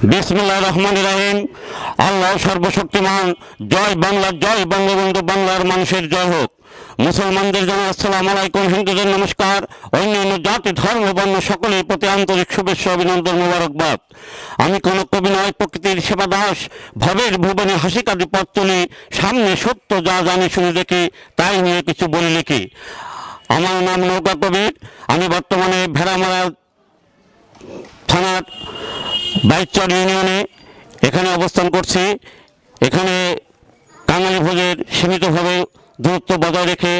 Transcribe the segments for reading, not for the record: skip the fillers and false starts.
বিসমিল্লাহির রহমানির রহিম। আল্লাহ সর্বশক্তিমান। জয় বাংলা, জয় বঙ্গবন্ধু, বাংলার মানুষের জয় হোক। মুসলমানদের জন্য আসসালামু আলাইকুম, হিন্দুদের নমস্কার, অন্যান্য জাতি ধর্ম বর্ণ সকলের প্রতি আন্তরিক শুভেচ্ছা, অভিনন্দন, মোবারকবাদ। আমি কোনো কবি নয়, প্রকৃতির সেবা দাস। ভবের ভুবনে হাসি কাঁদি পথ চলি, সামনে সত্য যা জানি শুনে দেখি, তাই নিয়ে কিছু বলে লিখি। আমার নাম নৌকা কবির। আমি বর্তমানে ভেড়ামারা থানার বাইচর ইউনিয়নে এখানে অবস্থান করছি। এখানে কাঙালি ভোজের সীমিতভাবে দূরত্ব বজায় রেখে,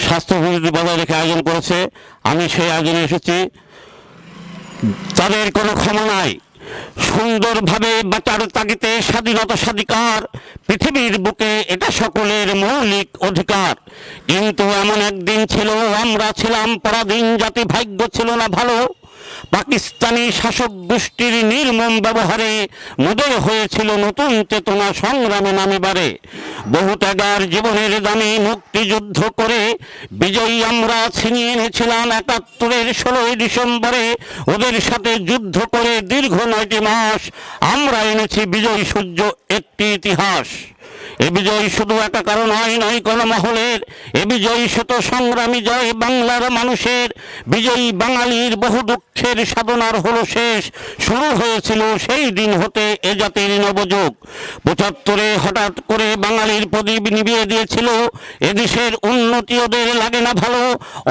স্বাস্থ্যবিধি বজায় রেখে আয়োজন করেছে। আমি সেই আয়োজনে এসেছি। তাদের কোনো ক্ষমা নাই। সুন্দরভাবে বাঁচার তাগিদে স্বাধীনতা স্বাধিকার, পৃথিবীর বুকে এটা সকলের মৌলিক অধিকার। কিন্তু এমন একদিন ছিল, আমরা ছিলাম পরাধীন জাতি, ভাগ্য ছিল না ভালো। পাকিস্তানি শাসক গোষ্ঠীর নির্মম ব্যবহারে মোদের হয়েছিল নতুন চেতনা সংগ্রামে নামিবারে। বহু ত্যাগার জীবনের দামে মুক্তিযুদ্ধ করে বিজয়ী আমরা ছিনিয়ে এনেছিলাম ৭১-এর ১৬ই ডিসেম্বরে। ওদের সাথে যুদ্ধ করে দীর্ঘ ৯টি মাস আমরা এনেছি বিজয়ী সূর্য একটি ইতিহাস। এ বিজয় শুধু একটা কারণ নয় কোনো মহলের, এ বিজয়ী শত সংগ্রামী জয় বাংলার মানুষের। বিজয়ী বাঙালির বহু দুঃখের সাধনার হলো শেষ। শুরু হয়েছিল সেই দিন হতে এ জাতির নবযুগ। ৭৫-এ হঠাৎ করে বাঙালির প্রদীপ নিভিয়ে দিয়েছিল। এদেশের উন্নতি ওদের লাগে না ভালো।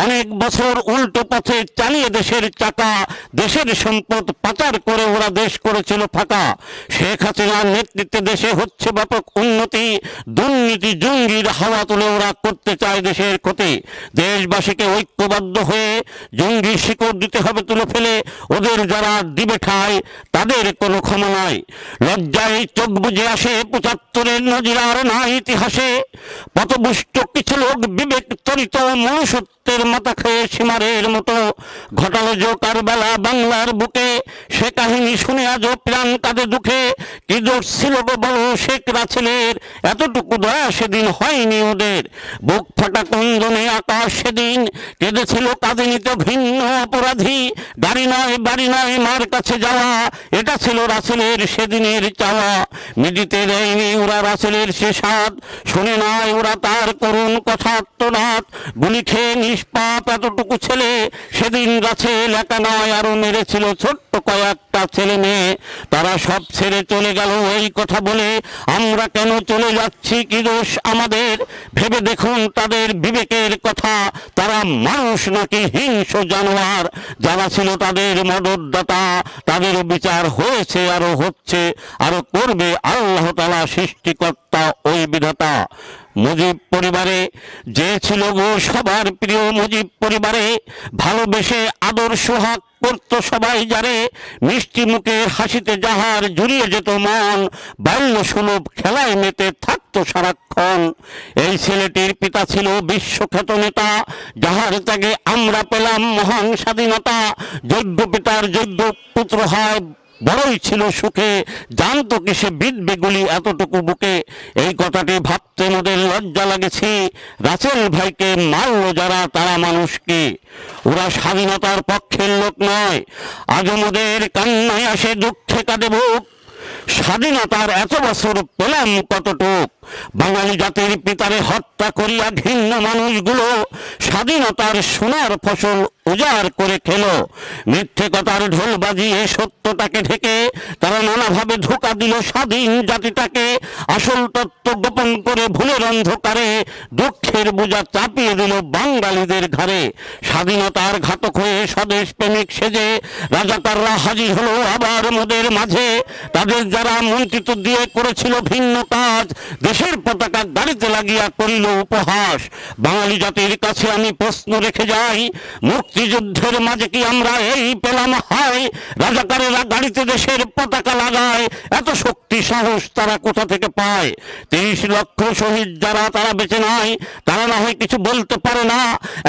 অনেক বছর উল্টো পথে চালিয়ে দেশের চাকা, দেশের সম্পদ পাচার করে ওরা দেশ করেছিল ফাঁকা। শেখ হাসিনার নেতৃত্বে দেশে হচ্ছে ব্যাপক উন্নতি। দুর্নীতি জঙ্গির হাওয়া তুলে ওরা করতে চায় দেশের ক্ষতি। দেশবাসীকে ঐক্যবদ্ধ হয়ে জঙ্গি শিকড় দিতে হবে তুলে ফেলে। ওদের যারা দিবে ঠাঁই, তাদের কোনো ক্ষমা নাই। লজ্জায় চোখ বুজে আসে ৭৫-এর নজির আর নাই ইতিহাসে। পথভ্রষ্ট কিছু লোক বিবেক তরিত মনুষ্যত্বের মাথা খেয়ে সীমারের মতো ঘটালো যে কারবালা বাংলার বুকে। সে কাহিনী শুনে আজও প্রাণ কাঁদে দুঃখে। কি দোষ ছিল বলো শেখ রাসেলের, এতটুকু দয়া সেদিন হয়নি ওদের। বুক ফাটা কন্দনে আকাশ সেদিন কেঁদেছিল, কাঁদেনি তো ঘৃণ্য অপরাধী। গাড়ি নয় বাড়ি নয় মার কাছে যাওয়া, এটা ছিল রাসেলের সেদিনের চাওয়া। মিডিতে দেয়নি ওরা রাসেলের সে স্বাদ, শুনে নয় ওরা তার করুণ কথা আত্মনাদ। গুলি খেয়ে নিষ্পাপ এতটুকু ছেলে, সেদিন রাসেল একা নয় আরো মেরেছিল ছোট্ট কয়েকটা ছেলে মেয়ে। তারা সব ছেড়ে চলে গেল এই কথা বলে। আমরা কেন চলে যাচ্ছি, কি দোষ আমাদের? ভেবে দেখুন তাদের বিবেকের কথা। তারা মানুষ নাকি হিংস্র জানোয়ার? যারা ছিল তাদের মদতদাতা, তাদেরও বিচার হয়েছে, আরো হচ্ছে, আরো করবে আল্লাহ তাআলা সৃষ্টিকর্তা ওই বিধাতা। মুজিব পরিবারে যে ছিল গো সবার প্রিয়, মুজিব পরিবারে ভালোবেসে আদর সোহাগ করতো সবাই যারে। মিষ্টি মুখের হাসিতে যাহার জুড়িয়ে যেত মন, বাল্য সুলভ খেলায় মেতে থাকতো সারাক্ষণ। এই ছেলেটির পিতা ছিল বিশ্বখ্যাত নেতা, যাহার ত্যাগে আমরা পেলাম মহান স্বাধীনতা। যোগ্য পিতার যোগ্য পুত্র হয় বড়ই ছিল সুখে, জানতো কি সে বিধবে গুলি এতটুকু বুকে। এই কথাটি ভাবতে মোদের লজ্জা লাগেছে। রাসেল ভাইকে মারল যারা, তারা মানুষ কি? ওরা স্বাধীনতার পক্ষের লোক নয়। আজ মোদের কান্নায় আসে দুঃখে কাঁদে বুক। স্বাধীনতার এত বছর পেলাম কতটুক। বাঙালি জাতির পিতারে হত্যা করিয়া ঘৃণ্য মানুষগুলো স্বাধীনতার সোনার ফসল উজাড় করে খেলো। মিথ্যে কথার ঢোল বাজিয়ে সত্যটাকে ঢেকে তারা নানাভাবে ধোঁকা দিল স্বাধীন জাতিটাকে। আসল তত্ত্ব গোপন করে ভুলের অন্ধকারে দুঃখের বোঝা চাপিয়ে দিল বাঙালিদের ঘাড়ে। স্বাধীনতার ঘাতক হয়ে স্বদেশ প্রেমিক সেজে রাজাকাররা হাজির হলো আবার মোদের মাঝে। তাদের যারা মন্ত্রিত্ব দিয়ে করেছিল ভিন্ন কাজ, দেশের পতাকা গাড়িতে লাগিয়া করিল উপহাস। বাঙালি জাতির কাছে আমি প্রশ্ন রেখে যাই, মুক্তিযুদ্ধের মাঝে কি আমরা এই পেলাম হায়? রাজাকারেরা গাড়িতে দেশের পতাকা লাগায়, এত শক্তি সাহস তারা কোথা থেকে পায়? ৩০ লক্ষ শহীদ যারা, তারা বেঁচে নাই, তারা না হয় কিছু বলতে পারে না।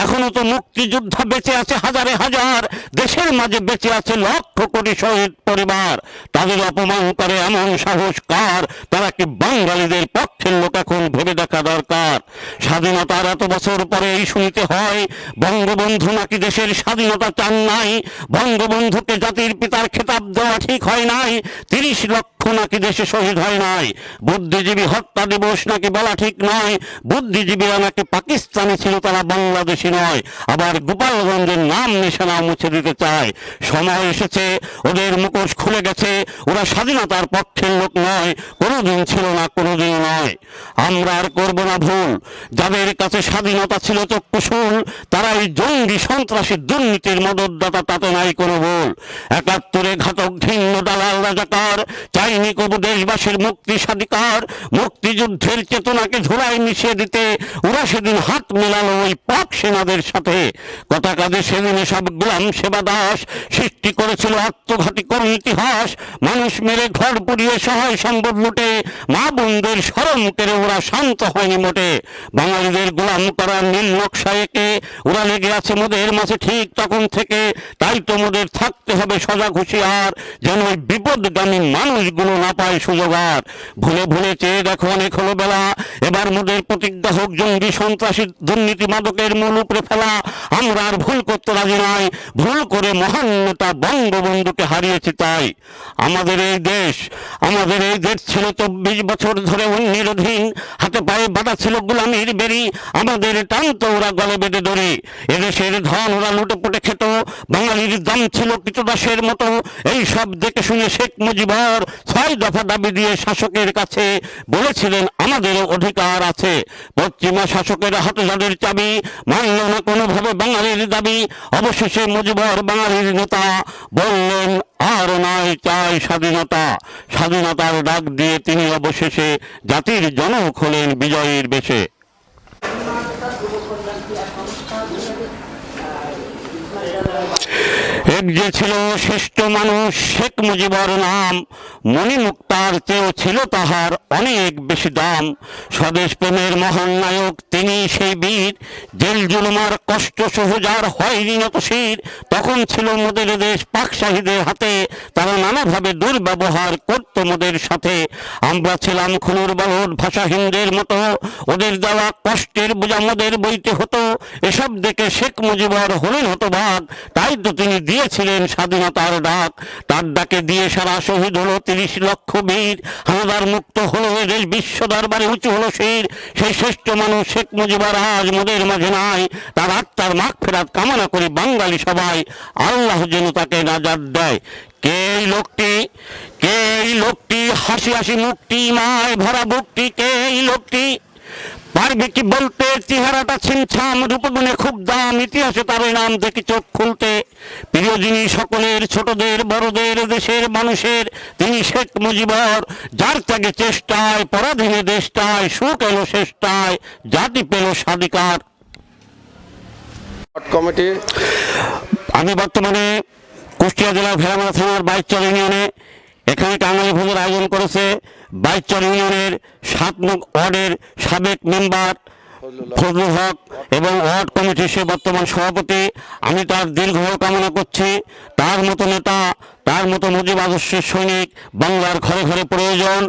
এখনো তো মুক্তিযোদ্ধা বেঁচে আছে হাজারে হাজার, দেশের মাঝে বেঁচে আছে লক্ষ কোটি শহীদ পরিবার। তাদের অপমান করে এমন সাহস কার? তারা কি বাঙালিদের পক্ষের লোক? এখন ভেবে ভেবে দেখা দরকার। স্বাধীনতার এত বছর পরে এই শুনতে হয় বঙ্গবন্ধু নাকি দেশের স্বাধীনতা চান নাই, বঙ্গবন্ধুকে জাতির পিতার খেতাব দেওয়া ঠিক হয় নাই, 30 লক্ষ নাকি দেশে শহীদ হয় নাই, বুদ্ধিজীবী হত্যা দিবস নাকি বলা ঠিক নয়, বুদ্ধিজীবীরা নাকি পাকিস্তানি ছিল, তারা বাংলাদেশি নয়, আবার গোপালগঞ্জের নাম নিশানা মুছে দিতে চায়। সময় এসেছে, ওদের মুখোশ খুলে গেছে, ওরা স্বাধীনতার পক্ষের লোক নয়, কোনোদিন ছিল না, কোনোদিন নয়। আমরা আর করব না ভুল। যাদের কাছে স্বাধীনতা ছিল চক্ষুশূল, তারাই জঙ্গি সন্ত্রাসী দুর্নীতির মদতদাতা, তাতে নাই কোনো ভুল। 71-এ ঘাতক ঘৃণ্য দালাল রাজাকার চাইনি কবু দেশবাসীর মুক্তি স্বাধিকার, মুক্তিযুদ্ধের চেতনাকে ধুলায় মিশিয়ে দিতে ওরা সেদিন হাত মেলালো ওই পাক সেনাদের সাথে। কথা কাজে সেদিন সব গোলাম সেবা দাস সৃষ্টি করেছিল আত্মঘাতী করুণ ইতিহাস, মানুষ মেরে ঘর পুড়িয়ে সহায় সম্ভব লুটে, মা বোনদের শরম কেড়ে ওরা শান্ত হয়নি মোটে। বাঙালিদের গোলাম করার নীল নকশা এঁকে ওরা লেগে আছে মোদের মাঝে ঠিক তখন থেকে, তাই তো মোদের থাকতে হবে সজাগ হুঁশিয়ার, যেন ওই বিপদগামী মানুষগুলো না পায় সুযোগ আর। ভুলে ভুলে চেয়ে দেখো অনেক হলো বেলা, এবার মোদের প্রতিজ্ঞা হোক জঙ্গি সন্ত্রাসী দুর্নীতি মাদকের মূল উপরে ফেলা। আমরা আর ভুল করতে রাজি নাই, ভুল করে মহান নেতা বঙ্গবন্ধুকে হারিয়েছি তাই। আমাদের এই দেশ ছিল 24 বছর ধরে অন্যের অধীন, হাতে পায়ে বাঁধা ছিল গোলামির বেরি, আমাদের টানতো ওরা গলে বেঁধে ধরে। এদেশের ধন ওরা লুটে পুটে খেত, বাঙালির দাম ছিল কৃতদাসের মতো। এই সব দেখে শুনে শেখ মুজিবর 6 দফা দাবি দিয়ে শাসকের কাছে বলেছিলেন আমাদেরও অধিকার আছে। পশ্চিমা শাসকের হাতে যাদের চাবি, মানল না কোনোভাবে বাঙালির দাবি। অবশেষে মুজিবর বাঙালির নেতা বললেন আর নয় চাই স্বাধীনতা। স্বাধীনতার ডাক দিয়ে তিনি অবশেষে জাতির জনক হলেন বিজয়ীর বেশে। এক যে ছিল শ্রেষ্ঠ মানুষ শেখ মুজিবর নাম, মণিমুক্তার চেয়েও ছিল তাহার অনেক বেশি দাম। স্বদেশ প্রেমের মহান নায়ক তিনি সেই বীর, জেল জুলুমার কষ্ট সহজার হয়নি নত শির। তখন ছিল মোদের দেশ পাকশাহীদের হাতে, তারা নানাভাবে দুর্ব্যবহার করত মোদের সাথে। আমরা ছিলাম খুনুর বলদ ভাষাহীনদের মতো, ওদের দেওয়া কষ্টের বোঝা মোদের বইতে হতো। এসব দেখে শেখ মুজিবর হলেন হতবাক, তাই তো তিনি দিয়েছিলেন স্বাধীনতার ডাক। তার ডাকে দিয়ে সারা শহীদ হলো 30 লক্ষ বীর, হানাদার মুক্ত হলো এদেশ বিশ্ব দরবারে উঁচু হলো শির। সেই শ্রেষ্ঠ মানুষ শেখ মুজিবর আজ মোদের মাঝে নাই, তার আত্মার মাগফিরাত কামনা করি বাঙালি সবাই, আল্লাহ যেন তাকে নাজাত দেয়। কে এই লোকটি হাসি হাসি মুক্তি মায় ভরা বুকটি, কে এই লোকটি পারবে কি বলতে, চেহারাটা ছিমছাম রূপগুণে খুব দাম, ইতিহাসে তার নাম দেখি চোখ খুলতে। প্রিয় যিনি সকলের ছোটদের বড়দের দেশের মানুষের, তিনি শেখ মুজিবর, যার ত্যাগে চেষ্টায় পরাধীনে দেশটায় সুখ এলো শেষটায়, জাতি পেল স্বাধিকার। কমিটি আমি বর্তমানে কুষ্টিয়া জেলার ভেড়ামারা থানার বাইচর ইউনিয়নে এখানে টাঙ্গালি ভোজের আয়োজন করেছে। বাইচর ইউনিয়নের 7 নং ওয়ার্ডের সাবেক মেম্বার ফজলুল হক এবং ওয়ার্ড কমিটির সে বর্তমান সভাপতি। আমি তার দীর্ঘ কামনা করছি, তার মতো নেতা, তার মতো মুজিব আদর্শের সৈনিক বাংলার ঘরে ঘরে প্রয়োজন।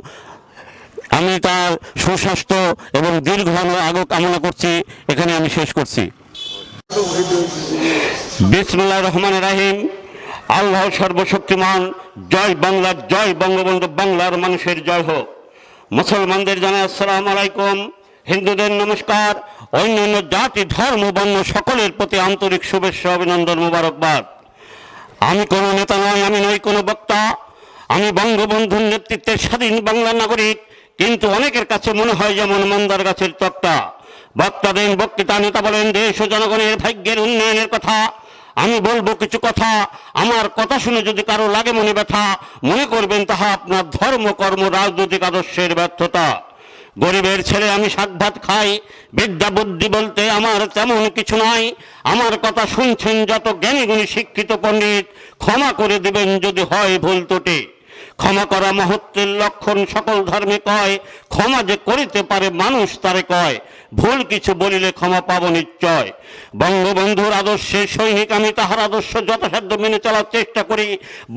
আমি তার সুস্বাস্থ্য এবং দীর্ঘ আগু কামনা করছি। এখানে আমি শেষ করছি। বিসমিল্লাহির রহমানির রহিম। আল্লাহ সর্বশক্তিমান, জয় বাংলা, জয় বঙ্গবন্ধু, বাংলার মানুষের জয় হোক। মুসলমানদের জানাই আসসালামু আলাইকুম, হিন্দুদের নমস্কার, অন্যান্য জাতি ধর্ম বর্ণ সকলের প্রতি আন্তরিক শুভেচ্ছা অভিনন্দন মোবারকবাদ। আমি কোনো নেতা নই, আমি নই কোনো বক্তা, আমি বঙ্গবন্ধুর নেতৃত্বে স্বাধীন বাংলার নাগরিক। কিন্তু অনেকের কাছে মনে হয় যেমন মন্দার গাছের তক্তা। বক্তা দেন বক্তৃতা, নেতা বলেন দেশ ও জনগণের ভাগ্যের উন্নয়নের কথা। আমি বলবো কিছু কথা, আমার কথা শুনে যদি কারো লাগে মনে ব্যথা, মনে করবেন তাহা আপনার ধর্ম কর্ম রাজনৈতিক আদর্শের ব্যর্থতা। গরিবের ছেলে আমি শাক ভাত খাই, বিদ্যা বুদ্ধি বলতে আমার তেমন কিছু নাই। আমার কথা শুনছেন যত জ্ঞানী গুণী শিক্ষিত পণ্ডিত, ক্ষমা করে দিবেন যদি হয় ভুল ত্রুটি। ক্ষমা করা মহত্বের লক্ষণ সকল ধর্মে কয়, ক্ষমা যে করিতে পারে মানুষ তারে কয়, ভুল কিছু বলিলে ক্ষমা পাব নিশ্চয়। বঙ্গবন্ধুর আদর্শের সৈনিক আমি, তাহার আদর্শ যথাসাধ্য মেনে চলার চেষ্টা করি।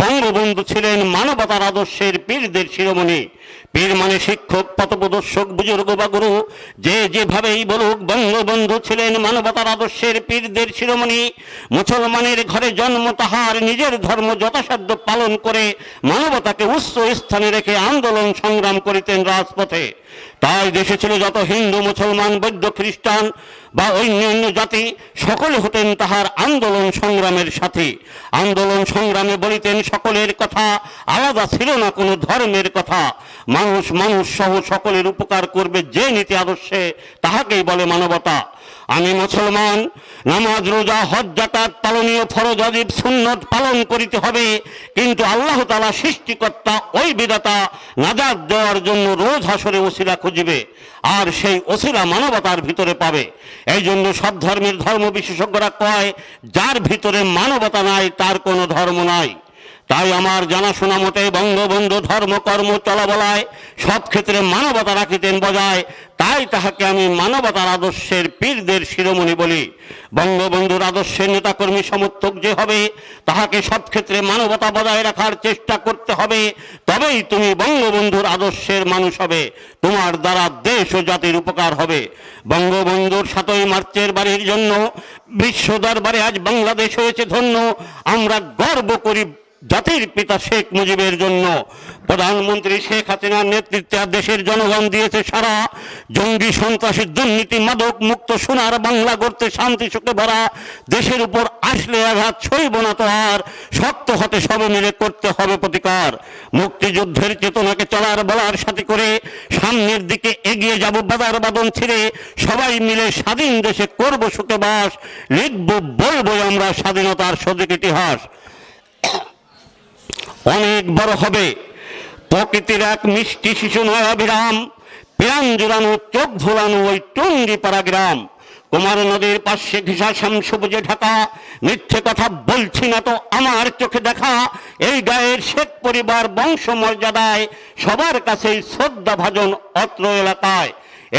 বঙ্গবন্ধু ছিলেন মানবতার আদর্শের পীরদের শিরোমণি। পীর মানে শিক্ষক, পথপ্রদর্শক, বুজুর্গ বা গুরু। যে যেভাবেই বলুক, বঙ্গবন্ধু ছিলেন মানবতার আদর্শের পীরদের শিরোমণি। মুসলমানের ঘরে জন্ম, তাহার নিজের ধর্ম যথাসাধ্য পালন করে মানবতাকে উচ্চ স্থানে রেখে আন্দোলন সংগ্রাম করিতেন রাজপথে। তাই দেশে ছিল যত হিন্দু, মুসলমান, বৌদ্ধ, খ্রিস্টান বা অন্যান্য জাতি, সকলে হতেন তাহার আন্দোলন সংগ্রামের সাথী। আন্দোলন সংগ্রামে বলিতেন সকলের কথা, আলাদা ছিল না কোনো ধর্মের কথা। মানুষ মানুষ সহ সকলের উপকার করবে যে নীতি আদর্শে, তাহাকেই বলে মানবতা। আমি মুসলমান, নামাজ, রোজা, হজ, যাকাত পালনীয়, ফরজ, ওয়াজিব, সুন্নত পালন করিতে হবে। কিন্তু আল্লাহ তাআলা সৃষ্টিকর্তা, ওই বিধাতা নাজাত দেওয়ার জন্য রোজ হাসরে ওসিলা খুঁজিবে, আর সেই ওসিলা মানবতার ভিতরে পাবে। এই জন্য সব ধর্মের ধর্ম বিশেষজ্ঞরা কয়, যার ভিতরে মানবতা নাই তার কোনো ধর্ম নাই। তাই আমার জানাশোনা মতে বঙ্গবন্ধু ধর্ম কর্ম চলাবলায় সব ক্ষেত্রে মানবতা রাখিতেন বজায়। তাই তাহাকে আমি মানবতার আদর্শের পীরদের শিরোমণি বলি। বঙ্গবন্ধুর আদর্শের নেতাকর্মী সমর্থক যে হবে, তাহাকে সব ক্ষেত্রে মানবতা বজায় রাখার চেষ্টা করতে হবে। তবেই তুমি বঙ্গবন্ধুর আদর্শের মানুষ হবে, তোমার দ্বারা দেশ ও জাতির উপকার হবে। বঙ্গবন্ধুর 7ই মার্চের বাড়ির জন্য বিশ্ব দরবারে আজ বাংলাদেশ হয়েছে ধন্য। আমরা গর্ব করি জাতির পিতা শেখ মুজিবের জন্য। প্রধানমন্ত্রী শেখ হাসিনার নেতৃত্বে দেশের জনগণ দিয়েছে সারা। জঙ্গি, সন্ত্রাসী, দুর্নীতি, মাদক মুক্ত সোনার বাংলা গড়তে শান্তি সুখে ভরা। দেশের উপর আসলে আঘাত সইব না তো আর, শক্ত হতে সবে মিলে করতে হবে প্রতিকার। মুক্তিযুদ্ধের চেতনাকে চলার বলার সাথে করে সামনের দিকে এগিয়ে যাব বাধার বাঁধন ছিঁড়ে। সবাই মিলে স্বাধীন দেশে করব সুখে বাস, লিখব বলবো আমরা স্বাধীনতার সঠিক ইতিহাস। অনেক বড় হবে প্রকৃতির এক মিষ্টি শিশু নয় অবিরাম, প্রাণ জুড়ানো চোখ ভোলানো ওই টুঙ্গিপাড়া গ্রাম। কুমার নদীর পাশে ঘেঁষা সবুজে ঢাকা, মিথ্যে কথা বলছি না তো আমার চোখে দেখা। এই গায়ের শেখ পরিবার বংশ মর্যাদায় সবার কাছেই শ্রদ্ধা ভাজন অত্র এলাকায়।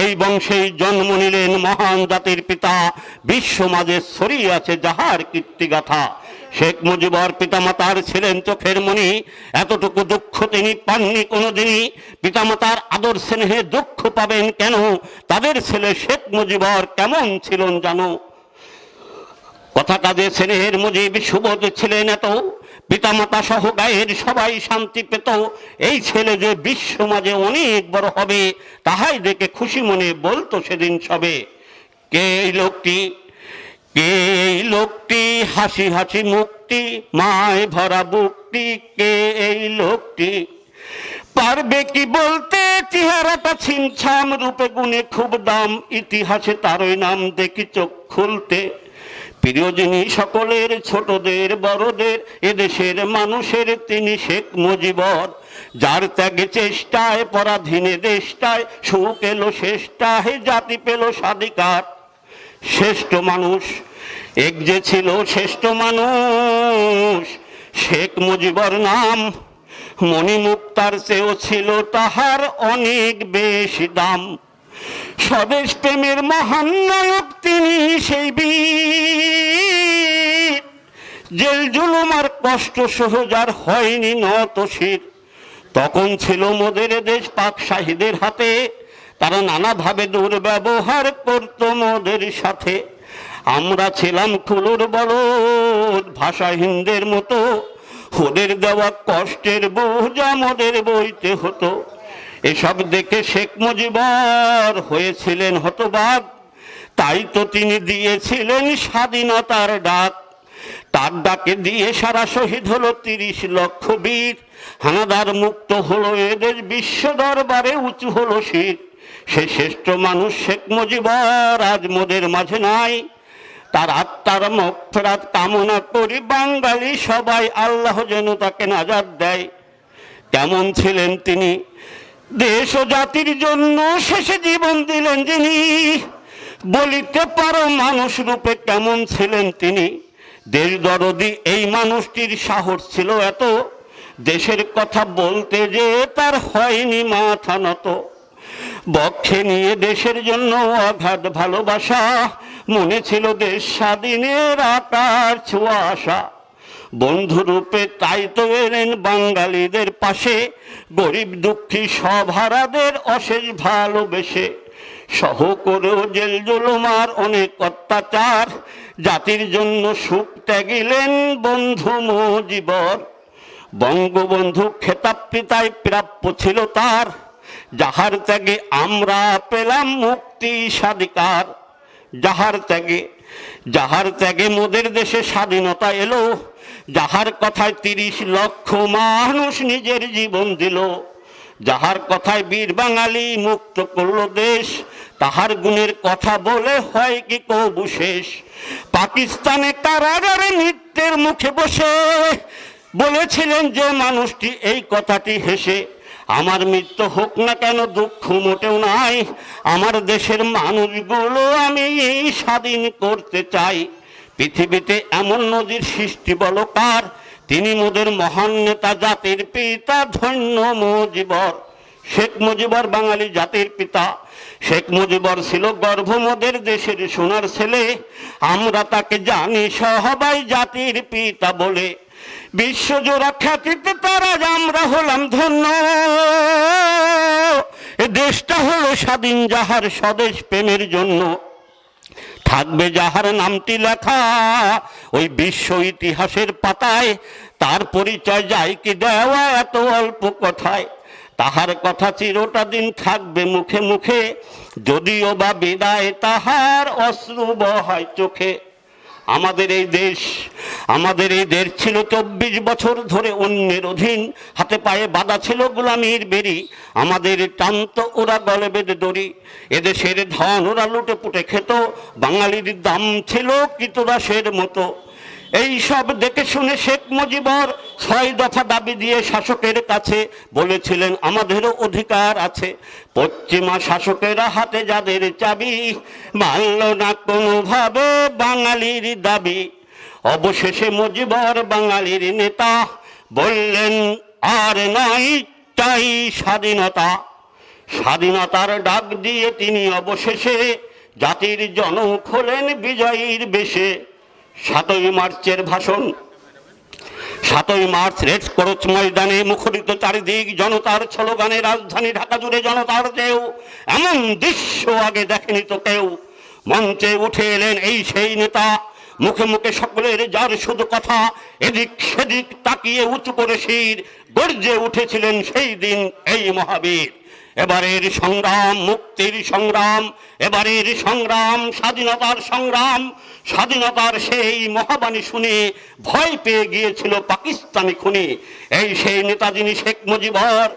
এই বংশেই জন্ম নিলেন মহান জাতির পিতা, বিশ্ব মাঝে ছড়িয়ে আছে যাহার কীর্তিগাথা। শেখ মুজিবর পিতামাতার ছিলেন চোখের মণি, এতটুকু দুঃখ তিনি পাননি কোনোদিনই। পিতামাতার আদর স্নেহে দুঃখ পাবেন কেন, তাদের ছেলে শেখ মুজিবর কেমন ছিলেন জানো। কথা কাজে স্নেহের মুজিব সুবোধ ছিলেন এত, পিতামাতা সহ গায়ের সবাই শান্তি পেত। এই ছেলে যে বিশ্ব মাঝে অনেক বড় হবে, তাহাই দেখে খুশি মনে বলতো সেদিন সবে। কে এই লোকটি, কে এই লোকটি, হাসি হাসি মুক্তি, মায় ভরা বুকটি, কে এই লোকটি। পারবে কি বলতে চেহারাটা ছিমছাম, রূপে গুণে খুব দাম, ইতিহাসে তারই নাম দেখি চোখ খুলতে। প্রিয় যিনি সকলের, ছোটদের বড়দের, এদেশের মানুষের তিনি শেখ মুজিবর। যার ত্যাগে চেষ্টায় পরাধীনে দেশটায় সুখ এলো শেষটায়, জাতি পেল স্বাধিকার। শ্রেষ্ঠ মানুষ এক যে ছিল শ্রেষ্ঠ মানুষ, শেখ মুজিবর নাম। মণিমুক্তার চেয়েও ছিল তাহার অনেক বেশি দাম। স্বদেশ প্রেমের মহান নায়ক তিনি সেই বীর, জেল জুলুম আর কষ্ট সহজার হয়নি নত শির। তখন ছিল মোদের দেশ পাক শাহীদের হাতে, তারা নানাভাবে দুর্ব্যবহার করত মোদের সাথে। আমরা ছিলাম কুলোর বলদ, ভাষাহীনদের মতো, ওদের দেওয়া কষ্টের বোঝা মোদের বইতে হতো। এসব দেখে শেখ মুজিবর হয়েছিলেন হতবাক, তাই তো তিনি দিয়েছিলেন স্বাধীনতার ডাক। তার ডাকে দিয়ে সারা শহীদ হলো 30 লক্ষ বীর। হানাদার মুক্ত হলো এদেশ, বিশ্ব দরবারে উঁচু হলো শির। সে শ্রেষ্ঠ মানুষ শেখ মুজিবর আজ মোদের মাঝে নাই, তার আত্মার মাগফিরাত কামনা করি বাঙালি সবাই, আল্লাহ যেন তাকে নাজাত দেয়। কেমন ছিলেন তিনি, দেশ ও জাতির জন্য শেষে জীবন দিলেন যিনি। বলিতে পারো মানুষ রূপে কেমন ছিলেন তিনি। দেশ দরদি এই মানুষটির সাহস ছিল এত, দেশের কথা বলতে যে তার হয়নি মাথা নত। বক্ষে নিয়ে দেশের জন্য অগাধ ভালোবাসা, মনে ছিল দেশ স্বাধীনের আকার ছোঁয়া আশা। বন্ধুরূপে তাই তো এলেন বাঙালিদের পাশে, গরিব দুঃখী সভারাদের অশেষ ভালোবেসে। সহ করেও জেল জুলুমার অনেক অত্যাচার, জাতির জন্য সুখ ত্যাগিলেন বন্ধু মুজিবর। বঙ্গবন্ধু খেতাব পিতায় প্রাপ্য ছিল তার, যাহার ত্যাগে আমরা পেলাম মুক্তি স্বাধিকার। যাহার ত্যাগে মোদের দেশে স্বাধীনতা এলো, যাহার কথায় 30 লক্ষ মানুষ নিজের জীবন দিল। যাহার কথায় বীর বাঙালি মুক্ত করল দেশ, তাহার গুণের কথা বলে হয় কি কবু শেষ। পাকিস্তানে কারাগারে মৃত্যুর মুখে বসে বলেছিলেন যে মানুষটি এই কথাটি হেসে, আমার মৃত্যু হোক না কেন দুঃখ মোটেও নাই, আমার দেশের মানুষগুলো আমি স্বাধীন করতে চাই। পৃথিবীতে এমন নদীর সৃষ্টি বলো কার, তিনি মোদের মহান নেতা জাতির পিতা ধন্য মুজিবর। শেখ মুজিবর বাঙালি জাতির পিতা। শেখ মুজিবর ছিল গর্ভ মোদের দেশের সোনার ছেলে, আমরা তাকে জানি সবাই জাতির পিতা বলে। বিশ্বজোড়া খ্যাতিতে তারা আমরা হলাম ধন্য, এ দেশটা হলো স্বাধীন যাহার স্বদেশ প্রেমের জন্য। থাকবে যাহার নামটি লেখা ওই বিশ্ব ইতিহাসের পাতায়, তার পরিচয় যায় কি দেওয়া এত অল্প কথায়। তাহার কথা চিরটা দিন থাকবে মুখে মুখে, যদিও বা বিদায় তাহার অশ্রু বহায় চোখে। আমাদের এই দেশ ছিল 24 বছর ধরে অন্যের অধীন, হাতে পায়ে বাঁধা ছিল গোলামির বেরি, আমাদের টানত ওরা গলে বেঁধে দড়ি। এদেশের ধন ওরা লুটে পুটে খেত, বাঙালির দাম ছিল কৃতদাসের মতো। এই সব দেখে শুনে শেখ মুজিবর 6 দফা দাবি দিয়ে শাসকের কাছে বলেছিলেন আমাদেরও অধিকার আছে। পশ্চিমা শাসকেরা হাতে যাদের চাবি, মানল না কোনোভাবে বাঙালির দাবি। অবশেষে মুজিবর বাঙালির নেতা বললেন আর নয় চাই স্বাধীনতা। স্বাধীনতার ডাক দিয়ে তিনি অবশেষে জাতির জনক হলেন বিজয়ীর বেশে। 7ই মার্চের ভাষণ। 7ই মার্চ রেড ক্রস ময়দানে মুখরিত চারিদিক জনতার স্লোগানে, রাজধানী ঢাকা জুড়ে জনতার ঢেউ, এমন দৃশ্য আগে দেখেনি তো কেউ। মঞ্চে উঠে এলেন এই সেই নেতা, মুখে মুখে সকলের যার শুধু কথা, এদিক সেদিক তাকিয়ে উঁচু করে শির গর্জে উঠেছিলেন সেই দিন এই মহাবীর। এবারের সংগ্রাম মুক্তির সংগ্রাম, এবারের সংগ্রাম স্বাধীনতার সংগ্রাম। স্বাধীনতার সেই মহাবাণী শুনে ভয় পেয়ে গিয়েছিল পাকিস্তানি খুনি। এই সেই নেতা যিনি শেখ মুজিবর,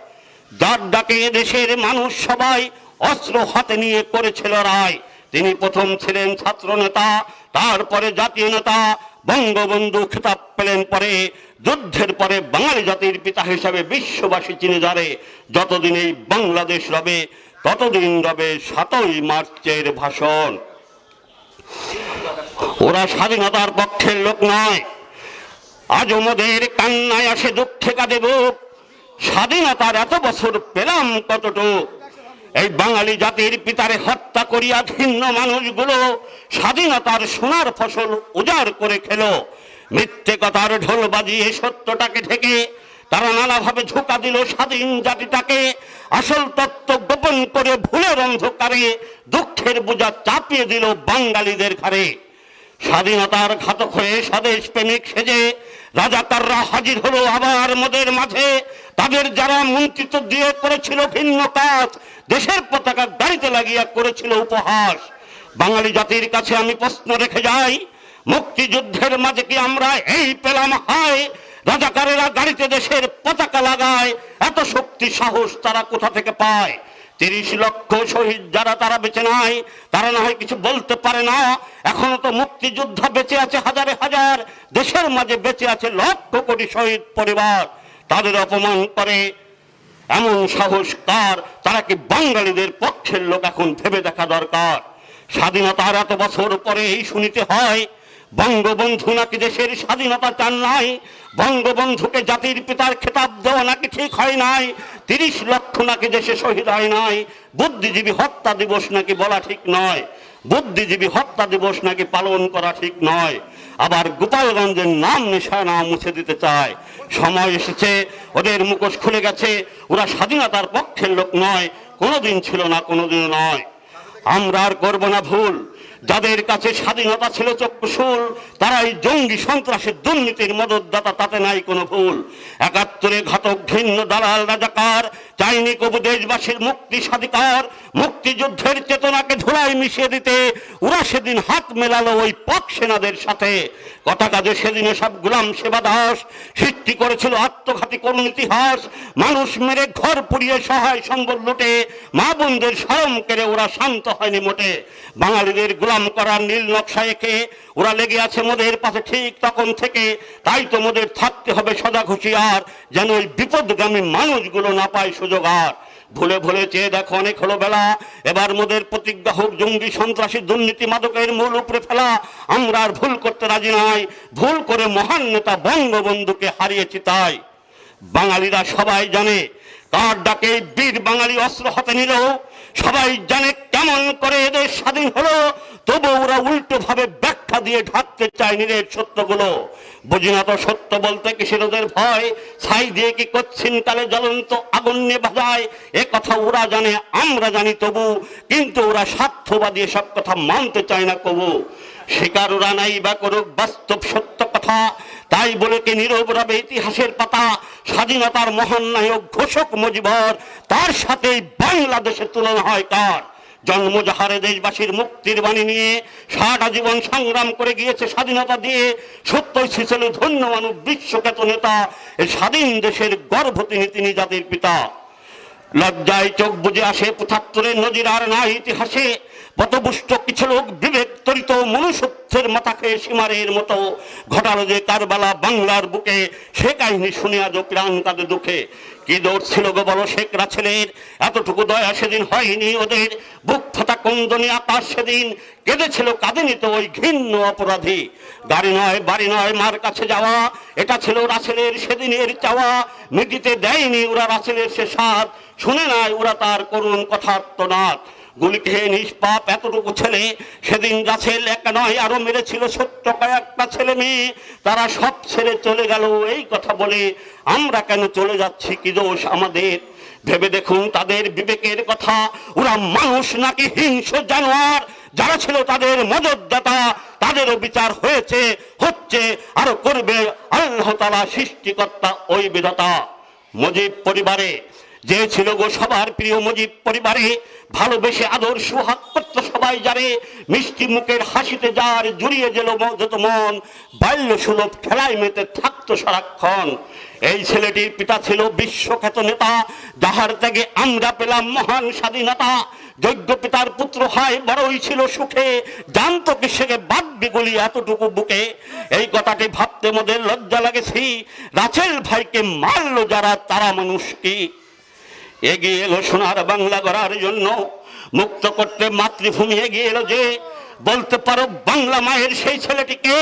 যার ডাকে দেশের মানুষ সবাই অস্ত্র হাতে নিয়ে করেছিল রায়। তিনি প্রথম ছিলেন ছাত্র নেতা, তারপরে জাতীয় নেতা। বঙ্গবন্ধু খেতাব পেলেন পরে। যুদ্ধের পরে বাঙালি জাতির পিতা হিসাবে বিশ্ববাসী চিনে যারে। যতদিন এই বাংলাদেশ রবে ততদিন রবে 7ই মার্চের ভাষণ। ওরা স্বাধীনতার পক্ষের লোক নয়, আজ ওদের কান্নায় আসে দুঃখে কাঁদে বুক। স্বাধীনতার এত বছর পেলাম কতটুক, এই বাঙালি জাতির পিতারে হত্যা করিয়া ভিন্ন মানুষগুলো স্বাধীনতার সোনার ফসল উজাড় করে খেলো। মিথ্যে কথার ঢোল বাজিয়ে সত্যটাকে ঢেকে তারা নানাভাবে ঝোঁকা দিল স্বাধীন জাতিটাকে। আসল তত্ত্ব গোপন করে ভুলের অন্ধকারে দুঃখের বোঝা চাপিয়ে দিল বাঙালিদের ঘাড়ে। স্বাধীনতার ঘাতক হয়ে স্বদেশ প্রেমিক সেজে রাজাকাররা হাজির হলো আবার মোদের মাঝে। তাদের যারা মন্ত্রিত্ব দিয়ে করেছিল ভিন্ন কাজ, দেশের পতাকা গাড়িতে লাগিয়া করেছিল উপহাস। বাঙালি জাতির কাছে আমি প্রশ্ন রেখে যাই, মুক্তিযুদ্ধের মাঝে কি আমরা এই পেলাম হায়? রাজাকারেরা গাড়িতে দেশের পতাকা লাগায়, এত শক্তি সাহস তারা কোথা থেকে পায়? 30 লক্ষ শহীদ যারা তারা বেঁচে নাই, তারা না হয় কিছু বলতে পারে না। এখনো তো মুক্তিযোদ্ধা বেঁচে আছে হাজারে হাজার, দেশের মাঝে বেঁচে আছে লক্ষ কোটি শহীদ পরিবার। তাদের অপমান করে এমন সাহস কার? তারা কি বাঙালিদের পক্ষের লোক? এখন ভেবে দেখা দরকার। স্বাধীনতার এত বছর পরে এই শুনিতে হয় বঙ্গবন্ধু নাকি দেশের স্বাধীনতা চান নাই, বঙ্গবন্ধুকে জাতির পিতার খেতাব দেওয়া নাকি ঠিক হয় নাই, 30 লক্ষ নাকি দেশে শহীদ হয় নাই, বুদ্ধিজীবী হত্যা দিবস নাকি বলা ঠিক নয়, বুদ্ধিজীবী হত্যা দিবস নাকি পালন করা ঠিক নয়, আবার গোপালগঞ্জের নাম নিশানা মুছে দিতে চায়। সময় এসেছে, ওদের মুখোশ খুলে গেছে, ওরা স্বাধীনতার পক্ষের লোক নয়, কোনোদিন ছিল না, কোনোদিনও নয়। আমরা আর করবো না ভুল। যাদের কাছে স্বাধীনতা ছিল চক্ষুশূল, তারাই জঙ্গি সন্ত্রাসের দুর্নীতির মদতদাতা, তাতে নাই কোনো ভুল। 71 ঘাতক ঘৃণ্য দালাল রাজাকার চাইনি কবু দেশবাসীর মুক্তি স্বাধিকার, মুক্তিযুদ্ধের চেতনাকে ধুলায় মিশিয়ে দিতে ওরা সেদিন হাত মেলালো ওই পাক সেনাদের সাথে। কথা কাজে সেদিন সব গোলাম সেবা দাস সৃষ্টি করেছিল আত্মঘাতী করুণ ইতিহাস, মানুষ মেরে ঘর পুড়িয়ে সহায় সম্বল লুটে মা বোনদের শরম কেড়ে ওরা শান্ত হয়নি মোটে। বাঙালিদের গোলাম করার নীল নকশা এঁকে ওরা লেগে আছে মোদের পাশে ঠিক তখন থেকে, তাই তো মোদের থাকতে হবে সদা হুঁশিয়ার, যেন ওই বিপদগামী মানুষগুলো না পায় সুযোগ আর। ভুলে ভুলে চেয়ে দেখো অনেক হলো বেলা, এবার মোদের প্রতিজ্ঞা হোক জঙ্গি সন্ত্রাসী দুর্নীতি মাদকের মূল উপরে ফেলা। আমরা আর ভুল করতে রাজি নয়, ভুল করে মহান নেতা বঙ্গবন্ধুকে হারিয়েছি তাই। বাঙালিরা সবাই জানে কার ডাকে বীর বাঙালি অস্ত্র হাতে নিল, সবাই জানে কেমন করে এদের স্বাধীন হলো, তবু ওরা উল্টো ভাবে ব্যাখ্যা দিয়ে ঢাকতে চায় নিজের সত্যগুলো। বুঝি না তো সত্য বলতে কিসের ওদের ভয়, ছাই দিয়ে কি কচ্ছিন কালে জ্বলন্ত আগুন নিয়ে বাজায়, এ কথা ওরা জানে আমরা জানি তবু, কিন্তু ওরা স্বার্থবাদী সব কথা মানতে চায় না কবু। শিকার ওরা নাই বা করুক বাস্তব সত্য কথা, তাই বলে কি নীরব রবে ইতিহাসের পাতা। স্বাধীনতার মহান নায়ক ঘোষক মুজিবর, তার সাথে বাংলাদেশের তুলনা হয় কার? জন্ম যাহারে দেশবাসীর মুক্তির বাণী নিয়ে সারা জীবন সংগ্রাম করে গিয়েছে স্বাধীনতা দিয়ে, সত্যই ছিল ধন্য মানব বিশ্বখ্যাত নেতা, এই স্বাধীন দেশের গর্ভ তিনি জাতির পিতা। লজ্জায় চোখ বুঝে আসে 75-এর নজির আর নাই ইতিহাসে, পথভুষ্ট কিছু লোক বিবেক তরিত মনুষ্যত্বের মাথা খেয়ে সীমারের মতো ঘটালো যে কারবালা বাংলার বুকে, সে কাহিনী শুনে আজও প্রাণ কাঁদে দুঃখে। কি দৌড় ছিল গো বলো শেখরা ছেলের, এতটুকু দয়া সেদিন হয়নি ওদের, বুক ফাটা কন্দনে আকাশ সেদিন কেঁদেছিল কাঁদেনি তো ওই ঘৃণ্য অপরাধী। গাড়ি নয় বাড়ি নয় মার কাছে যাওয়া, এটা ছিল রাসেলের সেদিনের চাওয়া, মিটিতে দেয়নি ওরা রাসেলের সে স্বাদ, শুনে নাই ওরা তার করুণ কথার্থনাদ। গুলি খেয়ে নিষ্পাপ এতটুকু ছেলে সেদিন রাসেল একা নয় আরো মেরেছিল ছোট্ট কয়েকটা ছেলে মেয়ে, তারা সব ছেড়ে চলে গেল এই কথা বলে। আমরা কেন চলে যাচ্ছি, কি দোষ আমাদের? ভেবে দেখুন তাদের বিবেকের কথা, ওরা মানুষ নাকি হিংস্র জানোয়ার? যারা ছিল তাদের মদতদাতা, তাদেরও বিচার হয়েছে, হচ্ছে, আরো করবে আল্লাহ তাআলা সৃষ্টিকর্তা ওই বিধাতা। মুজিব পরিবারে যে ছিল গো সবার প্রিয়, মুজিব পরিবারে ভালোবেসে আদর সুহাগ করত সবাই যারে, মিষ্টি মুখের হাসিতে যার জুড়িয়ে গেল যত মন, বাল্য সুলভ খেলায় মেতে থাকতো সারাক্ষণ। এই ছেলেটির পিতা ছিল বিশ্বখ্যাত নেতা, যাহার ত্যাগে আমরা পেলাম মহান স্বাধীনতা। যোগ্য পিতার পুত্র হয় বড়ই ছিল সুখে, জানতো কি সে বাঁধবে গুলি এতটুকু বুকে। এই কথাটি ভাবতে মোদের লজ্জা লাগেছি, রাসেল ভাইকে মারলো যারা তারা মানুষ কি? এগিয়ে এলো সোনার বাংলা গড়ার জন্য, মুক্ত করতে মাতৃভূমি এগিয়ে এলো যে। বলতে পারো বাংলা মায়ের সেই ছেলেটিকে,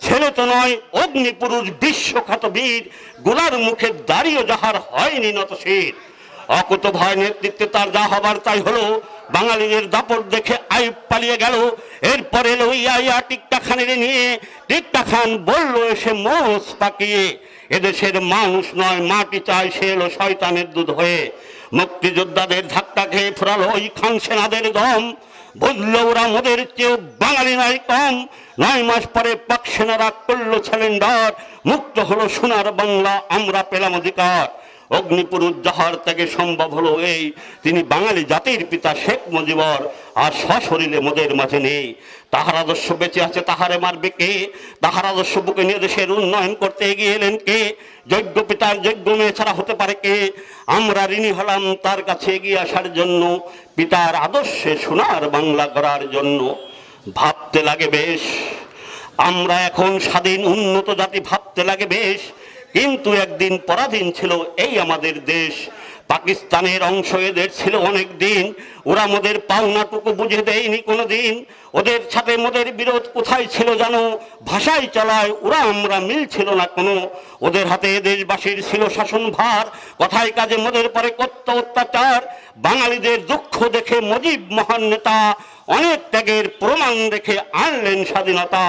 ছেলে তো নয় অগ্নিপুরুষ বিশ্বখ্যাত বীর, গোলার মুখে দাঁড়িয়ে যাহার হয়নি নত শির। অকুত ভয় নেতৃত্বে তার যা হবার তাই হলো, বাঙালিদের দাপট দেখে আইয়ুব পালিয়ে গেল। এরপর এলো ইয়া টিক্কা খানের নিয়ে, টিক্কা খান বলল এসে মোষ পাকিয়ে, এদেশের মানুষ নয় মাটি চায়, সে এলো শয়তানের দুধ হয়ে। মুক্তিযোদ্ধাদের ধাক্কা খেয়ে ফুরালো ওই খান সেনাদের দম, বুঝলো ওরা মোদের চেয়েও বাঙালি নয় কম। 9 মাস পরে পাক সেনারা করলো স্যালেন্ডার, মুক্ত হলো সোনার বাংলা, আমরা পেলাম অধিকার। অগ্নিপুরুষ যাহার থেকে সম্ভব হলো এই, তিনি বাঙালি জাতির পিতা শেখ মুজিবর, আর সশরীরে মোদের মাঝে নেই। তাহার আদর্শ বেঁচে আছে, তাহারে মারবে কে? তাহার আদর্শ বুকে নিয়ে দেশের উন্নয়ন করতে এগিয়ে এলেন কে? যোগ্য পিতার যোগ্য মেয়ে ছাড়া হতে পারে কে? আমরা ঋণী হলাম তার কাছে এগিয়ে আসার জন্য, পিতার আদর্শে সোনার বাংলা গড়ার জন্য। ভাবতে লাগে বেশ আমরা এখন স্বাধীন উন্নত জাতি, ভাবতে লাগে বেশ, কিন্তু একদিন পরাধীন ছিল এই আমাদের দেশ। পাকিস্তানের অংশ এদের ছিল অনেক দিন, ওরা মোদের পাওনাটুকু বুঝে দেয়নি কোনো দিন। ওদের সাথে মোদের বিরোধ কোথায় ছিল জানো, ভাষায় চলায় ওরা আমরা মিল ছিল না কোনো। ওদের হাতে দেশবাসীর ছিল শাসন ভার, কথায় কাজে মোদের পরে কত অত্যাচার। বাঙালিদের দুঃখ দেখে মুজিব মহান নেতা অনেক ত্যাগের প্রমাণ রেখে আনলেন স্বাধীনতা।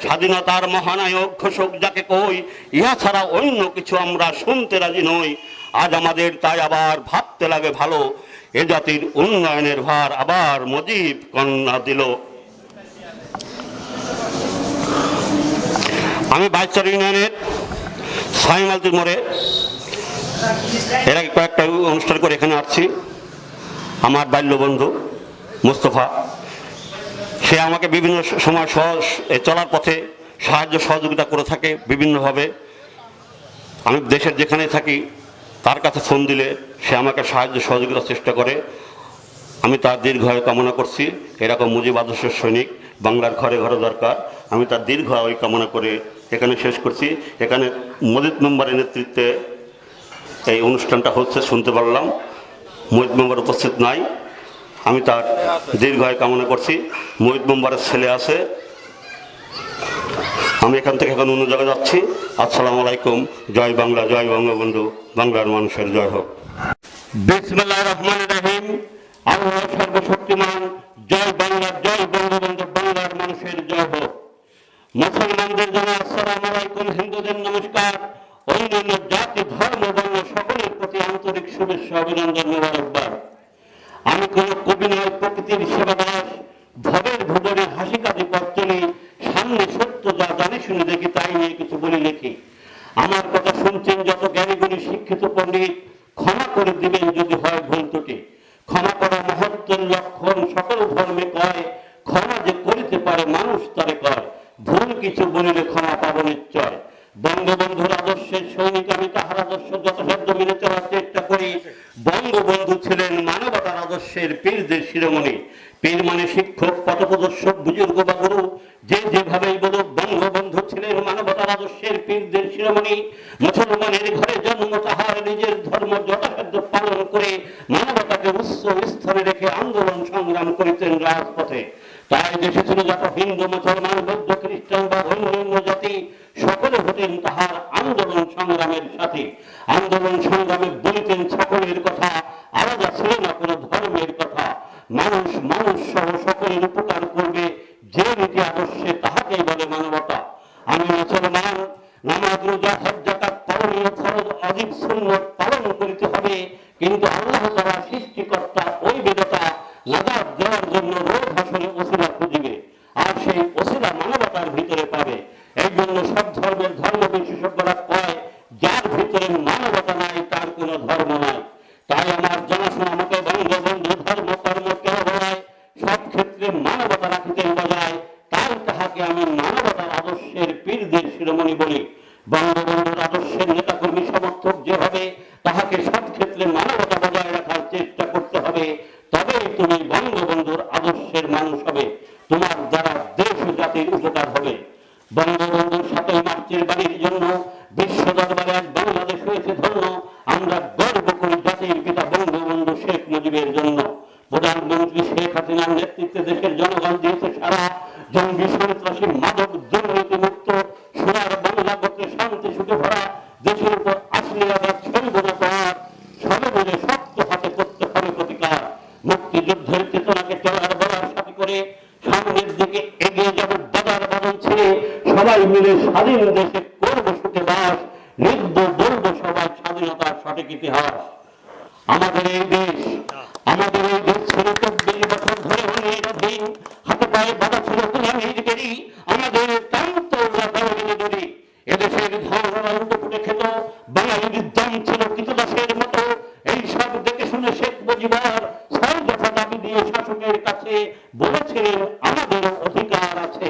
স্বাধীনতার মহানায়ক ঘোষক যাকে কই, ইহা ছাড়া অন্য কিছু আমরা শুনতে রাজি নই। আজ আমাদের তাই আবার ভাবতে লাগে ভালো, এ জাতির উন্নয়নের ভার আবার মুজিব কন্যা দিল। আমি বাইচার ইউনিয়নের সাইমালতির মোড়ে এর আগে কয়েকটা অনুষ্ঠান করে এখানে আসছি। আমার বাল্যবন্ধু মোস্তফা, সে আমাকে বিভিন্ন সময় চলার পথে সাহায্য সহযোগিতা করে থাকে বিভিন্নভাবে। আমি দেশের যেখানে থাকি তার কাছে ফোন দিলে সে আমাকে সাহায্য সহযোগিতার চেষ্টা করে। আমি তার দীর্ঘায়ু কামনা করছি। এরকম মুজিব আদর্শের সৈনিক বাংলার ঘরে ঘরে দরকার। আমি তার দীর্ঘায়ু কামনা করে এখানে শেষ করছি। এখানে মুজিব মেম্বারের নেতৃত্বে এই অনুষ্ঠানটা হচ্ছে শুনতে পারলাম, মুজিব মেম্বার উপস্থিত নাই। আমি তার দীর্ঘায়ু কামনা করছি। মুজিব মেম্বারের ছেলে আছে। আমি এখান থেকে এখন অন্য জায়গায় যাচ্ছি। আসসালামু আলাইকুম। জয় বাংলা, জয় বঙ্গবন্ধু, বাংলার মানুষের জয় হোক। বিসমিল্লাহির রহমানির রহিম। আল্লাহ সর্বশক্তিমান। জয় বাংলা, জয় বঙ্গবন্ধু, বাংলার মানুষের জয় হোক। মুসলমানদের জন্য আসসালামু আলাইকুম, হিন্দুদের নমস্কার, অন্যান্য জাতি ধর্ম বর্ণ সকলের প্রতি আন্তরিক শুভেচ্ছা অভিনন্দন মোবারকবাদ। আমি কোন কবি নয়, প্রকৃতির সেবাদাস, ভবের ভুবনে হাসি কাঁদি পথ চলি, সামনে সত্য যা জানি শুনে দেখি তাই নিয়ে কিছু বলি লিখি। আমার কথা শুনছেন যত জ্ঞানী গুণী শিক্ষিত পণ্ডিত, ক্ষমা করে দিবেন যদি হয় ভুল ত্রুটি। ক্ষমা করা মহত্বের লক্ষণ সকল ধর্মে কয়, ক্ষমা যে করিতে পারে মানুষ তারে কয়, ভুল কিছু বলিলে ক্ষমা পাব নিশ্চয়। বঙ্গবন্ধুর আদর্শের সৈনিক আমি, তাহার আদর্শ যথাসাধ্য মেনে চলার চেষ্টা করি। বঙ্গবন্ধু ছিলেন মানবতার আদর্শের পীরদের শিরোমণি। পীর মানে শিক্ষক, পথপ্রদর্শক, বুজুর্গ বা গুরু, যে যেভাবেই বলুক বঙ্গবন্ধু ছিলেন মানবতার আদর্শের পীরদের শিরোমণি। মুসলমানের ঘরে জন্ম, তাহার নিজের ধর্ম যথাসাধ্য পালন করে মানবতাকে উচ্চ স্থানে রেখে আন্দোলন সংগ্রাম করিতেন রাজপথে। তাই দেশে ছিল যত হিন্দু, মুসলমান, বৌদ্ধ, খ্রিস্টান বা অন্যান্য জাতি, সকলে হতেন তাহার আন্দোলন সংগ্রামের সাথে। আন্দোলন সংগ্রামে বলিতেন সকলের কথা, আলাদা ছিল না কোনো ধর্মের কথা। মানুষ মানুষ সহ সকলের উপকার করবে, যে নীতি আদর্শে তাহাকেই বলে মানবতা। আমি মুসলমান, নামাজ, রোজা, হজ, যাকাত, করণীয় ফরজ, ওয়াজিব, সুন্নাত পালন করিতে হবে। কিন্তু আল্লাহ তাআলা সৃষ্টিকর্তা ওই বিধাতা নাজাত দেওয়ার জন্য রোজ হাসরে ওসিলা খুঁজিবে, আর সেই ওসিলা মানবতার ভিতরে পাবে। এই জন্য সব ধর্মের ধর্ম বিশেষজ্ঞরা কয়, যার ভিতরে মানবতা নাই তার কোনো ধর্ম নাই। তাই আমার জানাশোনা মতে বঙ্গবন্ধু ধর্ম কর্ম কেন বলায়, সব ক্ষেত্রে মানবতা রাখিতেন বজায়। তাই তাহাকে আমি মানবতার আদর্শের পীরদের শিরোমণি বলি। বঙ্গবন্ধুর আদর্শের নেতাকর্মী সমর্থক যে হবে, তাহাকে সব ক্ষেত্রে মানবতা বজায় রাখার চেষ্টা করতে হবে। তবেই তুমি বঙ্গবন্ধুর আদর্শের মানুষ হবে, তোমার দ্বারা দেশ ও জাতির উপকার হবে। বঙ্গবন্ধুর 7ই মার্চের বাড়ির জন্য বিশ্ব দরবারে আজ বাংলাদেশ হয়েছে ধন্য। আমরা গর্ব করি জাতির পিতা বঙ্গবন্ধু শেখ মুজিবের জন্য। প্রধানমন্ত্রী শেখ হাসিনার নেতৃত্বে দেশের জনগণ দিয়েছে সারা। জঙ্গি, সন্ত্রাসী, মাদক, দুর্নীতি মুক্ত সোনার বাংলা গোত্রে শান্তি সুখে ভরা। দেশের উপর আসলে আবার ছড়িব না পার, সবে মিলে শক্ত হাতে করতে হবে প্রতিকার। মুক্তিযুদ্ধের চেতনাকে চলার বলার সাথে করে সামনের দিকে এগিয়ে যাব বাজার বাদল ছেড়ে। সবাই মিলে স্বাধীন দেশে করবো সুখে বাস, লিখবো বলবো সবাই স্বাধীনতার সঠিক ইতিহাস। আমাদের এই দেশ ছিল 24 বছর ধরে অনেক দিন, হাতে পায়ে বাধা ছিল গোলামির বেরি। আমাদের ক্লান্ত দড়ি, এদেশের ধন ফুটে খেত, বাঙালির দম ছিল কৃতদাসের মতো। এই সব দেখে শুনে শেখ মুজিবর 6 দফা দাবি দিয়ে শাসকের কাছে বলেছিলেন আমাদেরও অধিকার আছে।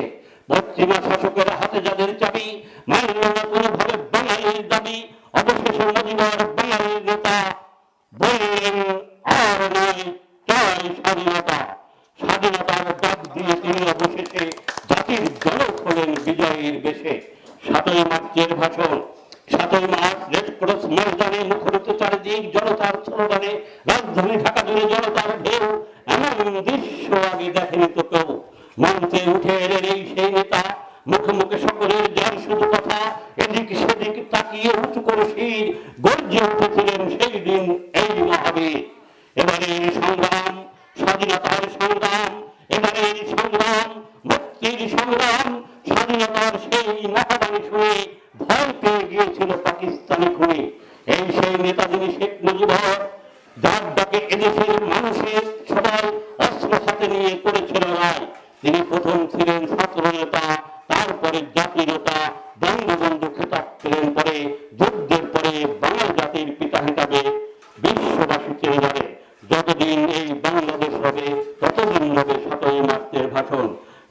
পশ্চিমা শাসকের হাতে যাদের চাবি, মানল না কোনোভাবে বাঙালির দাবি। অবশেষে মুজিবর বাঙালির নেতা বললেন, আর নয় চাই স্বাধীনতা। স্বাধীনতার ডাক দিয়ে তিনি অবশেষে জাতির জনক হলেন বিজয়ীর বেশে। 7ই মার্চের ভাষণ। 7ই মার্চ রেড ক্রস ময়দানে মুখরিত চারিদিক জনতার স্লোগানে। দেখেনি তো কেউ। মঞ্চে উঠে এলেন এই সেই নেতা, মুখে মুখে সকলের জ্ঞান শুধু কথা, এদিক সেদিক তাকিয়ে উঁচু করে শির গর্জে উঠেছিলেন সেই দিন এই মহাবীর। এবারে সংগ্রাম, স্বাধীনতার সংগ্রাম, এবারে সংগ্রাম, মুক্তির সংগ্রাম, স্বাধীনতার সেই মহাবাণী শুনে ভয় পেয়ে গিয়েছিল পাকিস্তানি খুনি। এই সেই নেতাজি শেখ মুজিবুর, যার ডাকে এদেশের মানুষের সবাই অস্ত্র হাতে নিয়ে করেছিল লড়াই। তিনি প্রথম ছিলেন ছাত্র নেতা, তারপরে জাতি নেতা, বঙ্গবন্ধু খেতাব পেলেন পরে। যুদ্ধের পরে বাংলা জাতির পিতা হিসাবে বিশ্ববাসী চেয়ে যাবে। যতদিন এই বাংলাদেশ হবে ততদিন হবে ৭ই মার্চের ভাষণ।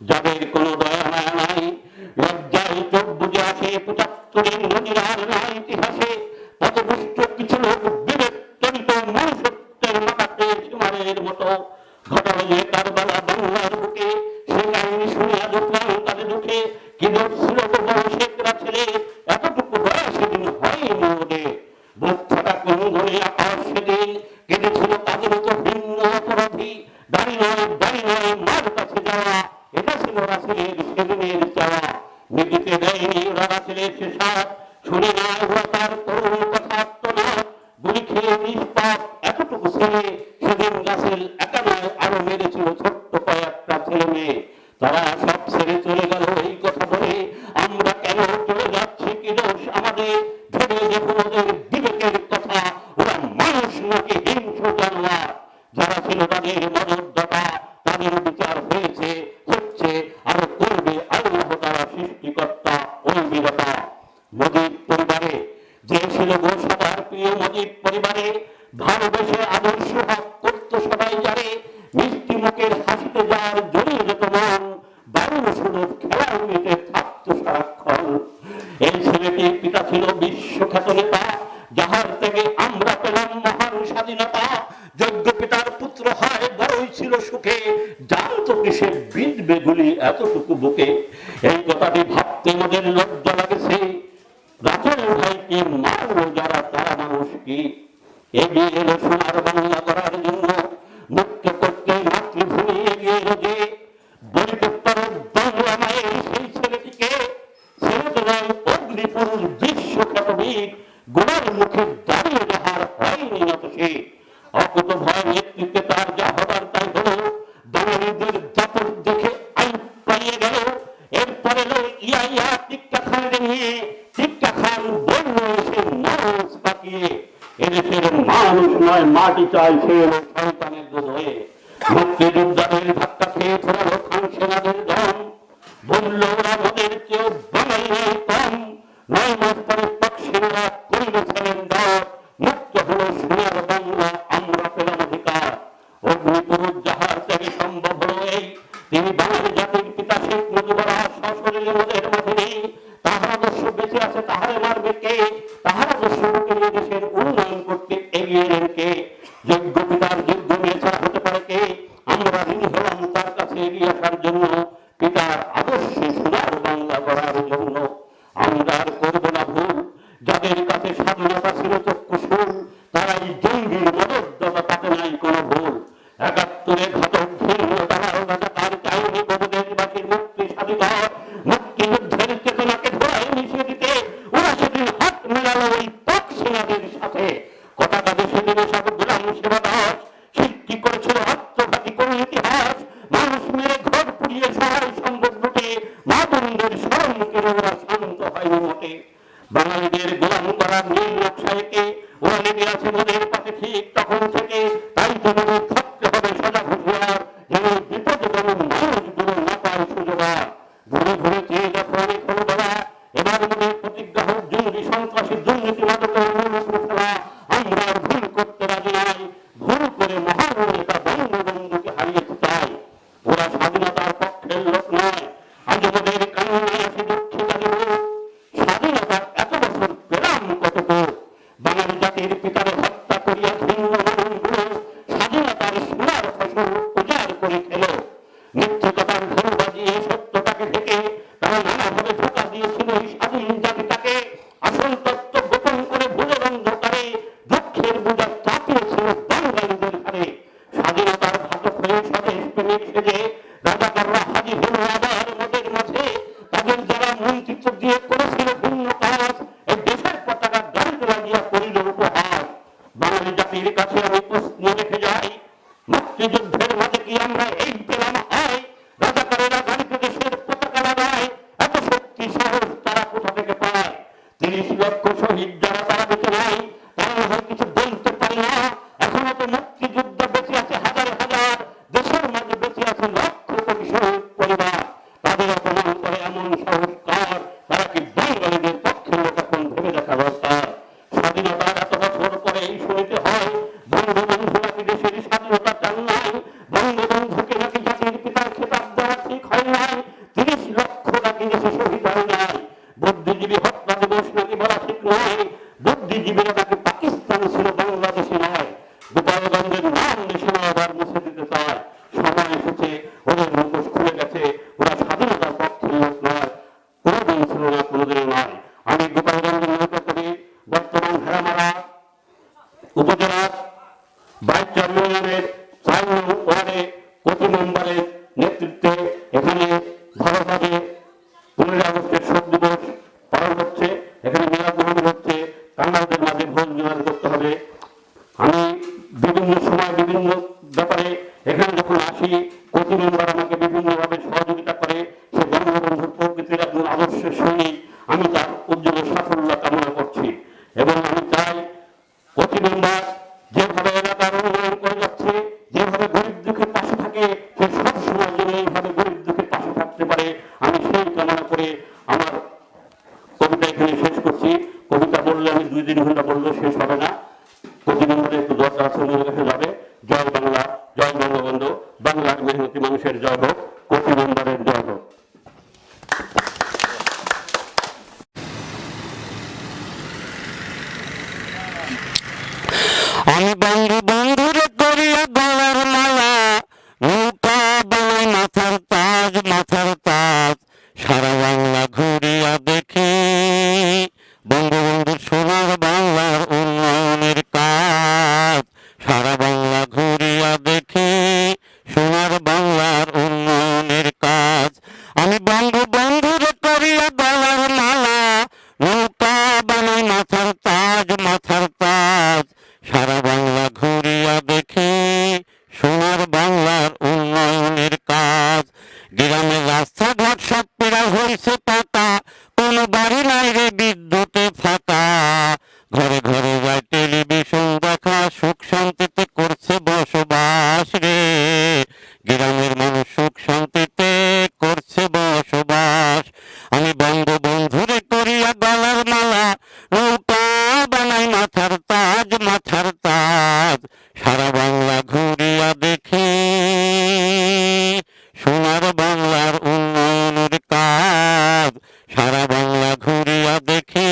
যাদের কোনো দয়া মায়া নাই, লজ্জায় চোখ বুঝে আসে ৭৫-এর নজির নাই ইতিহাসে। পথভ্রষ্ট কিছু লোক বিবেক চরিত মনুষ্যত্বের মাথাতে সীমারের মতো ঘটালো যে কারবালা বাংলার বুকে। সে কাহিনী শুনে আজ তাদের দুঃখে কি লোক ছিল তো শেখরা ছেলে, এতটুকু বয়স সেদিন হয়নি ওদের। বুক ফাটা কোন ধরে আকাশ সেদিন কেঁদেছিল তাদের মতো ভিন্ন অপরাধী। দাঁড়ি নয় মার কাছে যাওয়া, এটা ছিল রাসেলের সেদিনের চাওয়া। নিদিতে দেয়নি ওরা রাসেলের সে সাথ, শুনে না ওরা তার করুণ কথা আত্মনাথ। গুলি খেয়ে নিষ্পাপ এতটুকু ছেলে সেদিন রাসেল একা নয় আরো মেরেছিল ছোট্ট কয়েকটা ছেলে মেয়ে। তারা সব ছেড়ে চলে গেল এই কথা বলে, আমরা কেন চলে যাচ্ছি কি দোষ আমাদের? ভেবে দেখুন ওদের বিবেকের কথা, ওরা মানুষ নাকি হিংস্র জানোয়ার? যারা ছিল তাদের মদতদাতা, তাদের বিচার হয়েছে, হচ্ছে, আরো করবে আল্লাহ তাআলা সৃষ্টিকর্তা ওই বিরতা। মুজিব পরিবারে যে ছিল গোসাদার প্রিয় মুজিব পরিবারে, ভালোবেসে আদর্শ হক করত সবাই যারে। মিষ্টি মুখের হাসিতে যার জড়িয়ে যেত মন, দারুণ সুরত খেলার মেতে থাকতো সারাক্ষণ। এই ছেলেটির পিতা ছিল বিশ্বখ্যাত নেতা, যাহার থেকে আমরা পেলাম মহান স্বাধীনতা। যোগ্য পিতার পুত্র হয় বড়ই ছিল সুখে, জানতো কিসে বিঁধবে গুলি এতটুকু বুকে। এই কথাটি ভাবতে আমাদের লজ্জা লাগেছে, রাতের ভাইকে মারল যারা তারা মানুষ কি? এগিয়ে এলো সোনার বাংলা করার জন্য, মুক্ত করতে মাতৃভূমি এগিয়ে এলো যে। বলিতে পারো বাংলা মায়ের সেই ছেলেটিকে, ছেলেতে নয় অগ্নিপুরুষ বিশ্বখ্যাত বীর, গোড়ার মুখে দাঁড়িয়ে যাহার হয়নি নত সে। অকুত ভয় নেতৃত্বে তার যা হবার তাই হলো, বাঙালিদের জাতক দেখে আইন পালিয়ে গেল। এরপরে ইয়া ইয়া টিক্কা খানকে নিয়ে, টিক্কা খান বলল এসে মানুষ পাকিয়ে। এদেশের মানুষ নয় মাটি চাইছে সন্তানের দুধ হয়ে। মুক্তিযোদ্ধাদের ধাক্কা খেয়ে ফেরালো খান সেনাদের দম, বলল ওরা আমাদের চেয়েও বাঙালি নয় কম। ৯ মাস পরে পক্ষেরা করিল স্যালেন্ডার, মুক্ত হলো সোনার বাংলা, আমরা পেলাম অধিকার। অগ্নিপুরুষ যাহার ত্যাগে সম্ভব হলো এই, তিনি বাঙালি জাতির পিতা শেখ মুজিবুর সশরীরে ওদের মাঝে নেই। তাহার আদর্শ বেঁচে আছে, তাহারে মারবে কে? তাহার আদর্শ নিয়ে দেশের উন্নয়ন করতে এগিয়ে এলেন কে? যোগ্য পিতার যোগ্য মেয়ে ছাড়া হতে পারে কে? আমরা ঋণী হলাম তার কাছে এগিয়ে আসার জন্য, পিতার আদর্শে সোনার বাংলা গড়ার জন্য। আমরা আর করবো না ভুল, যাদের কাছে স্বাধীনতা ছিল চক্ষুশূল, তারাই জঙ্গির মদতদাতা, তাতে নাই কোনো ভুল। ৭১-এ ঘাতক ভিন্ন তাহার রাজাকার চাইনি বহু দেশবাসীর মুক্তি স্বাধিকার। মুক্তিযুদ্ধের চেতনাকে ধরায় মিশিয়ে দিতে ওরা সেদিন হাত মেলালো ওই পাক সেনাদের সাথে। কথাটাতে সেদিন সব গোলাম সেবা দাস সৃষ্টি করেছিল আত্মঘাতী কোন ইতিহাস। মানুষ মেরে ঘর পুড়িয়ে সহায় সম্ভব লুটে, মা বোনদের স্মরণ করে ওরা শান্ত হয়নি মোটে। বাঙালিদের গোলাম করার নীল নকশায়কে ওরা লেগে আছে ওদের পাশে ঠিক তখন থেকে। তাই তোমাদের থাকতে হবে সজাগ হুঁশিয়ার, যেন বিপদে কোনো মানুষগুলো না পায় সুযোগ। ঘুরে ঘুরে চেয়ে দেখো অনেক হলো বলা, এবার আমাদের প্রতিজ্ঞা হোক জঙ্গি সন্ত্রাসী দুর্নীতি মাদকের মূল ফেলা। আমরা ভুল করতে রাজি নাই, ভুল করে মহান নেতা বঙ্গবন্ধুকে হারিয়েছে তাই। ওরা স্বাধীনতার পক্ষের লোক নয়, আজ আমাদের কান্নায় আছে দুঃখিত লোক। স্বাধীনতার এত বছর পেলাম কতটুকু, বাঙালি জাতির পিতারে হত্যা করিয়া ভিন্ন মানুষগুলো এখানে ভালোভাবে 15 আগস্টের শোক দিবস পালন হচ্ছে, এখানে মিলাদ মাহফিল হচ্ছে, কাঙ্গালদের মাঝে ভোজ বিতরণ করতে হবে। আমি বিভিন্ন সময় বিভিন্ন ব্যাপারে এখানে যখন আসি, প্রতি মেম্বার আমাকে বিভিন্নভাবে সহযোগিতা করে। সে বঙ্গবন্ধুর প্রকৃতির একজন আদর্শের সঙ্গী, আমি তার উজ্জ্বল সাফল্য কামনা করছি এবং আমি চাই প্রতি মেম্বার যেভাবে এলাকার উন্নয়ন করে যাচ্ছে, যেভাবে গরিব দুঃখের পাশে থাকে, সে সবসময় যেন এইভাবে গরিব দুঃখের পাশে থাকতে পারে, আমি সেই কামনা করে আমার কবিতা এখানে শেষ করছি। কবিতা বললে আমি 2-3 ঘন্টা বললে শেষ হবে না। প্রতি মেম্বারে একটু দরকার আছে, মনে রেখে যাবে। জয় বাংলা, জয় বঙ্গবন্ধু, বাংলার মেহনতি মানুষের জয় হোক, প্রতি মেম্বারের জয় হোক। আমি বন্ধু বন্ধুরে করিয়া গলার মালা, নৌকা বানাই মাথার তাজ, মাথার তাজ, সারা বাংলা ঘুরিয়া দেখি বঙ্গবন্ধুর সোনার বাংলার উন্নয়নের কাজ। সারা বাংলা ঘুরিয়া দেখি সোনার বাংলার উন্নয়নের কাজ। আমি বন্ধু বন্ধুরে করিয়া গলার মালা, নৌকা বানাই মাথার তাজ, মাথার তাজ, সারা বাংলা ঘুরিয়া দেখি সোনার বাংলার উন্নয়নের কাজ। গ্রামের রাস্তাঘাট সব পেরা হয়েছে পাতা, কোনো বাড়ি নাই রে বিদ্যুতে ফাঁকা। ঘরে ঘরে যায় টেলিভিশন দেখা, সুখ শান্তিতে করছে বসবাস রে। গ্রামের মানুষ সুখ শান্তিতে করছে বসবাস। আমি বঙ্গবন্ধুরে করিয়া গলার মালা, নৌকা বানাই মাথার তাজ, মাথার তাজ, সারা বাংলা ঘুরিয়া দেখি সোনার বাংলার উন্নয়নের কাজ। সারা বাংলা ঘুরিয়া দেখি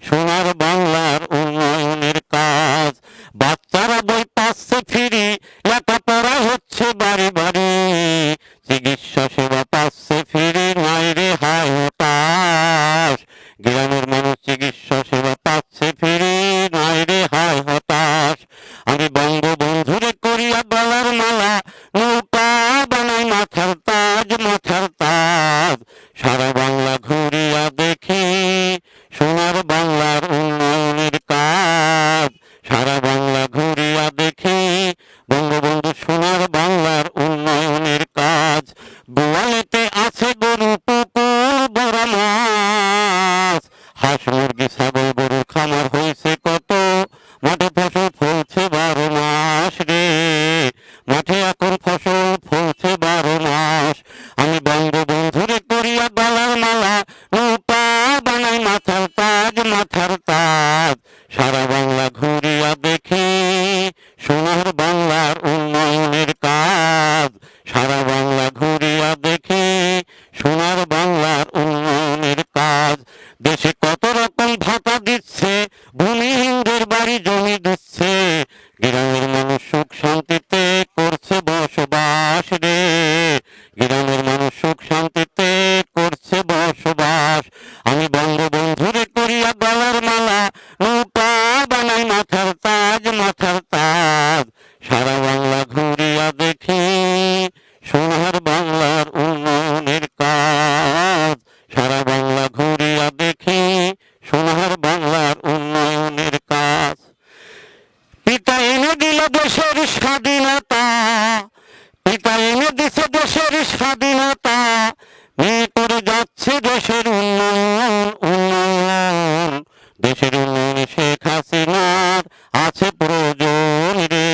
সোনার বাংলার উন্নয়নের কাজ। বাচ্চারা বই পাচ্ছে ফিরি, লেখাপড়া হচ্ছে বাড়ি বাড়ি, চিকিৎসা সেবা পাচ্ছে ফিরি, নাই রে হায় হতাশ। গ্রামের মানুষ চিকিৎসা সেবা পাচ্ছে ফিরি, নাই রে হায় হতাশ। আমি বঙ্গবন্ধুরে করিয়া গলার মালা, নৌকা বানাই মাথার তাজ, মাথার তাজ, সারা বাংলা ঘুরিয়া দেখি সোনার বাংলার উন্নয়নের কাজ। সারা বাংলা ঘুরিয়া দেখি বঙ্গবন্ধু সোনার বাংলার উন্নয়নের কাজ। গোয়ালেতে আছে গরু, পুকুর, বড় মাছ, হাঁস মুরগি ছাগল গরুর খামার হয়েছে কত, মাঠে ফসল ফলছে 12 মাস রে। মাঠে এখন ফসল ফলছে 12 মাস। আমি বঙ্গবন্ধুরে করিয়া গলার মালা, নৌকা বানাই মাথার তাজ, মাথার তাজ, সারা বাংলা ঘুরিয়া দেখি সোনার বাংলার উন্নয়নের কাজ। সারা বাংলা ঘুরিয়া দেখি সোনার বাংলার উন্নয়নের কাজ। দেশে কত রকম ভাতা দিচ্ছে, ভূমিহীনদের বাড়ি জমি দিচ্ছে, গ্রামের মানুষ সুখ শান্তিতে করছে বসবাস রে। গ্রামের মানুষ সুখ শান্তিতে করছে বসবাস। আমি বঙ্গবন্ধুরে করিয়া গলার মালা, নৌকা বানাই মাথার তাজ, মাথার তাজ, সারা বাংলা ঘুরিয়া দেখি সোনার বাংলার উন্নয়নের কাজ। সারা বাংলা ঘুরিয়া দেখি সোনার বাংলার উন্নয়নের কাজ। পিতা এনে দিল দেশের স্বাধীনতা, পিতা এনে দিছে দেশের স্বাধীনতা, মেয়ে করে যাচ্ছে দেশের উন্নয়ন, উন্নয়ন। দেশের উন্নয়নে শেখ হাসিনার আছে প্রয়োজন রে।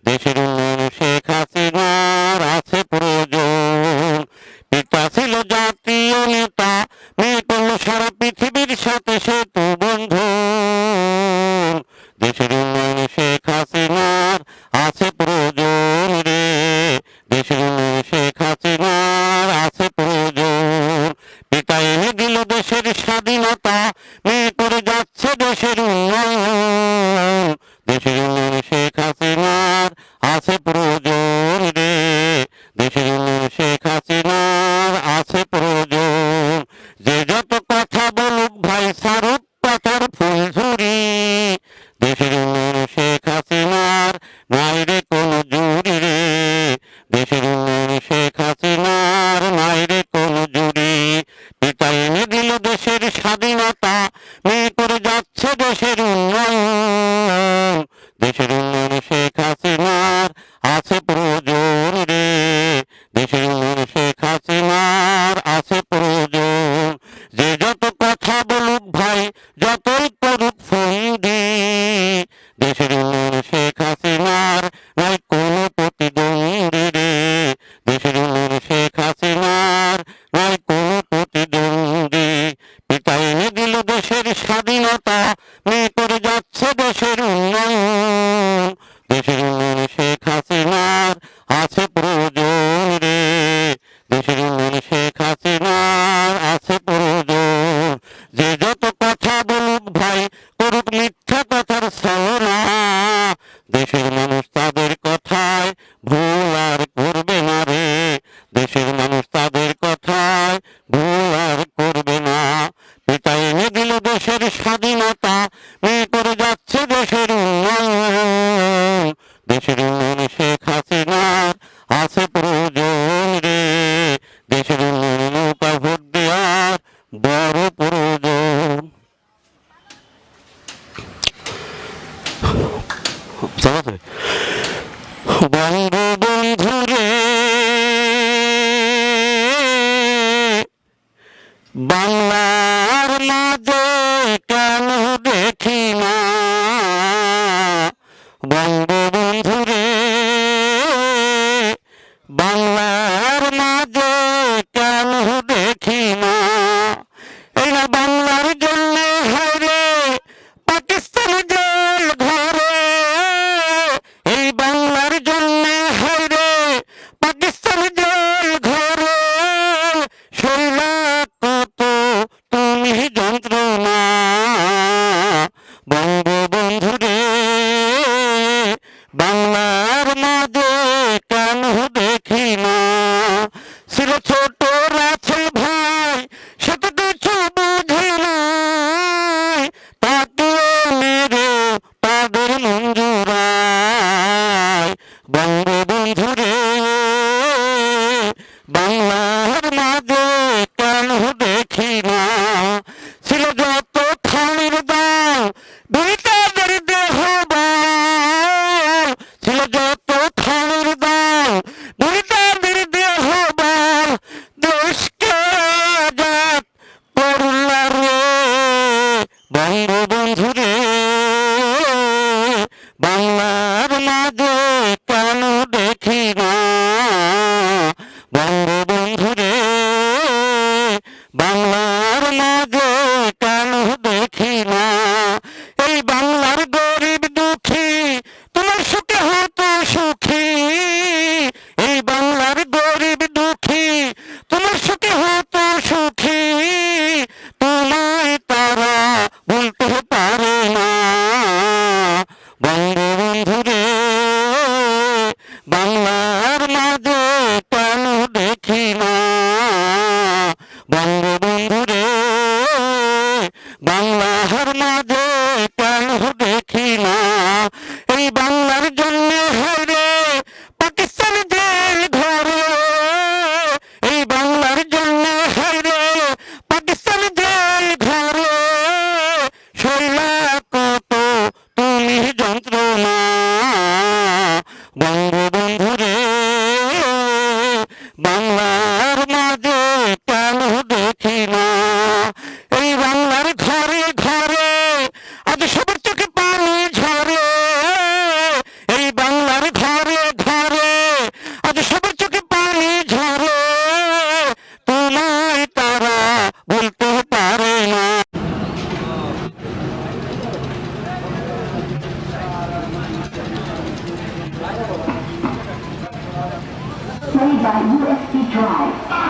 দেশের উন্নয়নে শেখ হাসিনার আছে প্রয়োজন। পিতা ছিল জাতীয় নেতা, মেয়ে করলো সারা পৃথিবীর সাথে সেতু বন্ধন। দেশের উন্নয়নে শেখ হাসিনার আছে প্রয়োজন রে। দেশের উন্নয়নে শেখ হাসিনার আছে প্রয়োজন। পিতা এনে দিল দেশের স্বাধীনতা, মেয়ে করে যাচ্ছে দেশের উন্নয়ন। দেশের উন্নয়নে শেখ হাসিনার আছে প্রয়োজন রে। দেশের উন্নয়নে শেখ হাসিনার আছে প্রয়োজন। যে যত কথা বলুক ভাই সারুক বাংলার মাঝে কেন দেখি না বঙ্গবন্ধু রে, বাংলার মাঝে কেন দেখি না। এই না বাংলার জন্য হায়রে পাকিস্তান জেল ঘরে, এই বাংলার জন্য হায়রে পাকিস্তান জেল ঘরে, শৈলা কত তুমি যন্ত্রণা বঙ্গবন্ধু রে, বাংলার মাঝে কেন দেখি না। ছিল ছোট রাছে ভাই সে তো কিছু বুঝে নাই, তাকে মেরে তাদের মঞ্জুরায় বঙ্গবন্ধু রে, বাংলার মাঝে কেন দেখি না। ছিল যত খানির দাম বিতাদের দেহ বাল, ছিল যত খানির দাম বিতাদের দেহ বাল, দেশকে আজাদ করলা রে বঙ্গবন্ধু রে, বাংলার মাঝে কেন দেখি না বঙ্গবন্ধু রে, বাংলার মাঝে কেন দেখি না। এই বাংলার গরিব দুঃখী তোমার সুখে হতো সুখী, এই বাংলার গরিব দুঃখী তোমার সুখে হতো সুখী, তোমায় তারা বলতে পারে না বঙ্গবন্ধু রে, বাংলার মাঝে কেন দেখি না বঙ্গবন্ধু রে, বাংলার মাঝে কেন দেখি না। এই বাংলার জন্য হায়রে পাকিস্তান জেল ঘরে, এই বাংলার জন্য হায়রে পাকিস্তান জেল ঘরে, শৈলা কত তুমি যন্ত্রণা বঙ্গবন্ধু রে, বাংলার মাঝে কেন দেখি না। এই বাংলার ঘরে ঘরে আজ সবার চোখে পানি ঝরে, এই বাংলার ঘরে ঘরে আজ সবার চোখে পানি ঝরে, তোমায় তারা বলতে পারে না। Play by USB Drive.